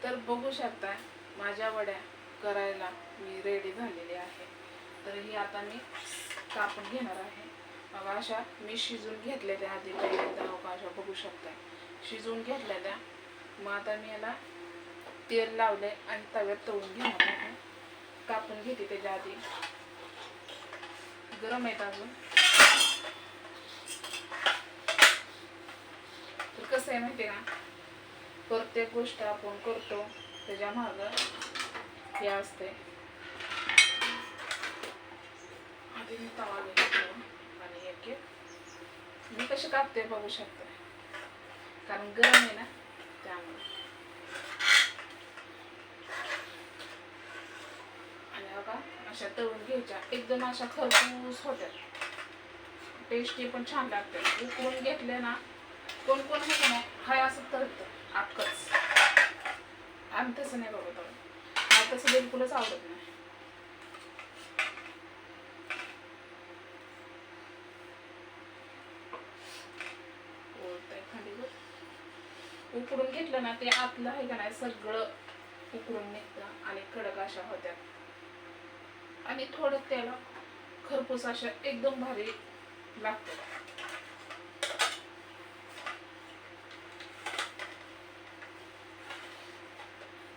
तर बघू शकता माझ्या वड्या करायला मी रेडी झालेली आहे। तर ही आता मी कापून घेणार आहे। मग अशा मी शिजून घेतल्या त्या आधी पहिल्यांदा अशा बघू शकता शिजून घेतल्या त्या। मग आता मी याला तेल लावले आणि तव्यात तळून घेणार आहे। कापून घेते त्याच्या आधी, गरम आहेत अजून। तर कसं आहे माहिती आहे का, प्रत्येक गोष्ट आपण करतो त्याच्या मागं हे असते। आधी मी तवा घेतो आणि एक एक मी कशी कापते बघू शकते, कारण गरम आहे ना त्यामुळे। आणि बघा अशा तळून घ्यायच्या, एकदम अशा खरपूस होत्या, टेस्टी पण छान लागते। उकळून घेतले ना, कोण कोण हे ना हाय असं तळतं अख्खच, आम्ही तसं नाही बघत, मला तसं बिलकुलच आवडत नाही। उकडून घेतलं ना ते आतलं आहे का नाही सगळं उकडून निघतं आणि कडक अशा होत्या आणि थोडं त्याला खरपूस अशा एकदम भारी लागतं।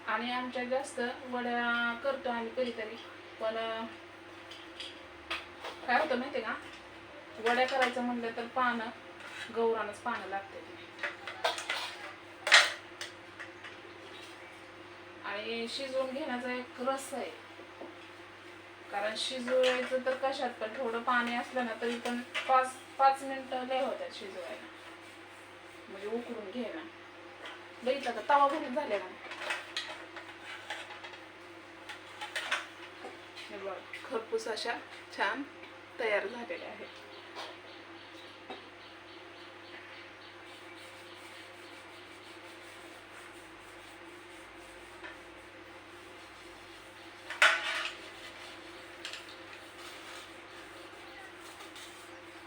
आणि आमच्या जास्त वड्या करतो आम्ही कधीतरी, पण काय होतं माहिती का, वड्या करायचं म्हणलं तर पानं गौरानच पानं लागते आणि शिजवून घेण्याचा एक रस आहे। कारण शिजवायचं तर कशात पण थोडं पाणी असलं ना तरी पण 5 मिनिटं लय होतात शिजवायला, म्हणजे उकळून घ्यायला। बघितलं का तवा भरून झालेला, खरपूस अशा छान तयार झालेल्या आहेत।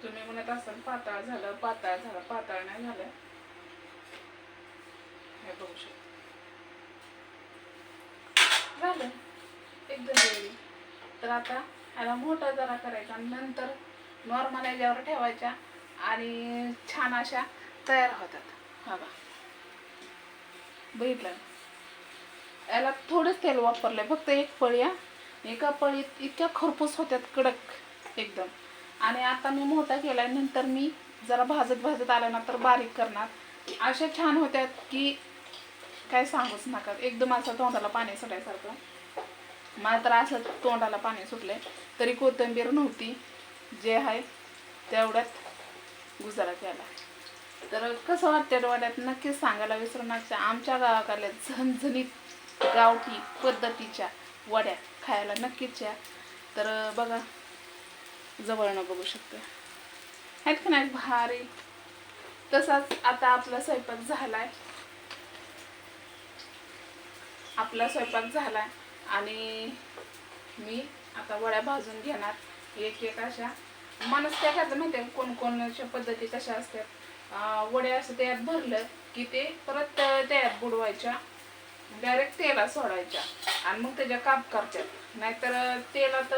तुम्ही म्हणत असाल पातळ झालं, पातळ झालं, पातळ नाही झालं, हे बघू शकता झालं एकदम रेडी। तर आता ह्याला मोठा जरा करायचा आणि नंतर नॉर्मल याच्यावर ठेवायच्या आणि छान अशा तयार होतात। हा बघा बघितलं, याला थोडंच तेल वापरलंय, फक्त एक पळी, एका पळीत इतक्या खरपूस होत्यात कडक एकदम। आणि आता मी मोठा केलाय, नंतर मी जरा भाजत भाजत आला ना तर बारीक करणार, अशा छान होत्यात की काय सांगूच नका, एकदम असं तोंडाला पाणी सुटायसारखं। मला तर असं तोंडाला पाणी सुटलंय, तरी कोथिंबीर नव्हती, जे आहे तेवढ्यात गुजारा केला। तर कसं वाटतं वड्यात नक्कीच सांगायला विसरू नका। आमच्या गावाकडल्या झणझणीत गावठी पद्धतीच्या वड्या खायला नक्कीच या। तर बघा जवळनं बघू शकतो आहेत का नाही भारी। तसाच आता आपला स्वयंपाक झालाय, आणि मी आता वड्या भाजून घेणार एक एक अशा। माणूस काय करतं माहिती आहे, कोणकोणच्या पद्धती कशा असतात, वड्या असं त्यात भरलं की ते परत त्यात बुडवायच्या, डायरेक्ट तेलात सोडायच्या आणि मग त्याच्या काप करतात, नाहीतर तेलात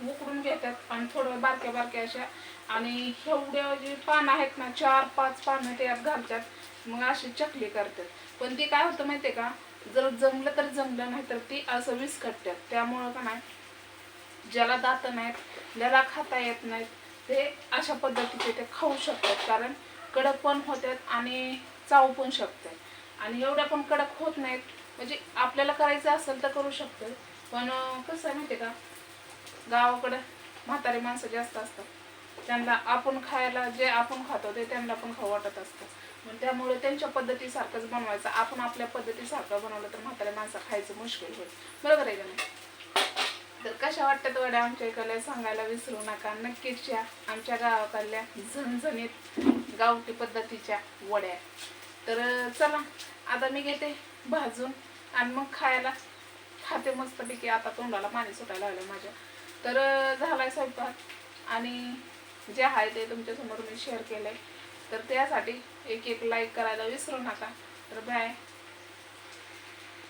उकडून घेतात आणि थोडं बारक्या बारक्या अशा, आणि एवढ्या जे पानं आहेत ना 4-5 पानं त्यात घालतात, मग अशी चकली करतात। पण ती काय होतं माहिती आहे का, जर जमलं तर जमलं, नाही तर ती असं विस्कटतात। त्यामुळं का नाही, ज्याला दात नाहीत, ज्याला खाता येत नाहीत, ते अशा पद्धतीचे ते खाऊ शकतात, कारण कडक पण होतात आणि चावू पण शकतात। आणि एवढ्या पण कडक होत नाहीत, म्हणजे आपल्याला करायचं असेल तर करू शकतो। पण कसं आहे माहिती आहे का, गावाकडं म्हातारी माणसं जास्त असतात, त्यांना आपण खायला जे आपण खातो ते त्यांना पण खाऊ वाटत असतं, मग त्यामुळे त्यांच्या पद्धतीसारखंच बनवायचं। आपण आपल्या पद्धतीसारखं बनवलं तर म्हातारी माणसं खायचं मुश्किल होईल, बरोबर आहे का नाही। तर कशा वाटतात वड्या आमच्या इकडल्या सांगायला विसरू नका, नक्कीच या आमच्या गावाकडल्या झणझणीत गावठी पद्धतीच्या वड्या। तर चला आता मी घेते भाजून आणि मग खाते मस्तपैकी। आता तोंडाला पाणी सुटायला लागलं माझ्या। तर झालाय स्वयंपाक आणि जे आहे ते तुमच्यासमोर मी शेअर केलंय, तर त्यासाठी एक लाईक करायला विसरू नका। तर बाय।